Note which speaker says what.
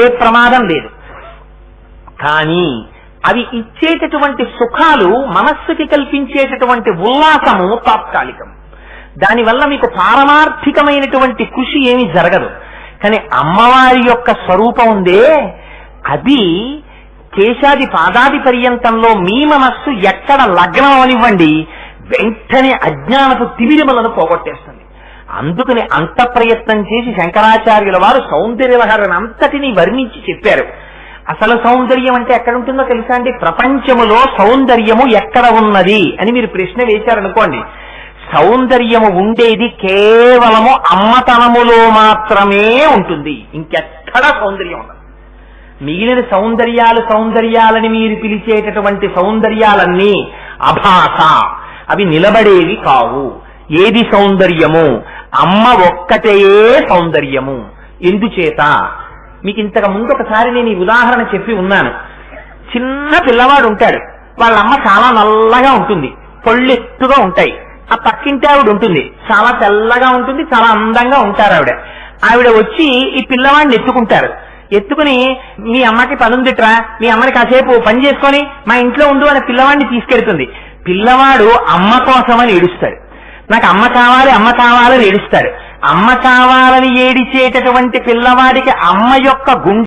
Speaker 1: ఏ ప్రమాదం లేదు. కానీ అవి ఇచ్చేటటువంటి సుఖాలు, మనస్సుకి కల్పించేటటువంటి ఉల్లాసము తాత్కాలికం. దానివల్ల మీకు పారమార్థికమైనటువంటి కృషి ఏమీ జరగదు. కానీ అమ్మవారి యొక్క స్వరూపం ఉందే, అది కేశాది పాదాది పర్యంతంలో మీ మనస్సు ఎక్కడ లగ్నం అవనివ్వండి, వెంటనే అజ్ఞానపు తిమిరములను పోగొట్టేస్తుంది. అందుకని అంత ప్రయత్నం చేసి శంకరాచార్యుల వారు సౌందర్యలహరిని అంతటినీ వర్ణించి చెప్పారు. అసలు సౌందర్యం అంటే ఎక్కడ ఉంటుందో తెలుసా అండి? ప్రపంచములో సౌందర్యము ఎక్కడ ఉన్నది అని మీరు ప్రశ్న వేశారనుకోండి, సౌందర్యము ఉండేది కేవలము అమ్మతనములో మాత్రమే ఉంటుంది. ఇంకెక్కడ సౌందర్యం ఉండదు. మిగిలిన సౌందర్యాలని మీరు పిలిచేటటువంటి సౌందర్యాలన్నీ అభాస, అవి నిలబడేవి కావు. ఏది సౌందర్యము? అమ్మ ఒక్కటే సౌందర్యము. ఎందుచేత? మీకు ఇంతకు ముందు ఒకసారి నేను ఈ ఉదాహరణ చెప్పి ఉన్నాను. చిన్న పిల్లవాడు ఉంటాడు, వాళ్ళ అమ్మ చాలా నల్లగా ఉంటుంది, పళ్ళు ఎత్తుగా ఉంటాయి. ఆ పక్కింటి ఆవిడ ఉంటుంది, చాలా తెల్లగా ఉంటుంది, చాలా అందంగా ఉంటారు ఆవిడ. ఆవిడ వచ్చి ఈ పిల్లవాడిని ఎత్తుకుంటారు. ఎత్తుకుని, మీ అమ్మకి పనుందిట్రా, మీ అమ్మని కాసేపు పని చేసుకొని మా ఇంట్లో ఉండు అని పిల్లవాడిని తీసుకెళ్తుంది. పిల్లవాడు అమ్మ కోసమని ఏడుస్తాడు. నాకు అమ్మ కావాలి, అమ్మ కావాలని ఏడుస్తాడు. అమ్మ కావాలని ఏడిచేటటువంటి పిల్లవాడికి అమ్మ యొక్క గుండె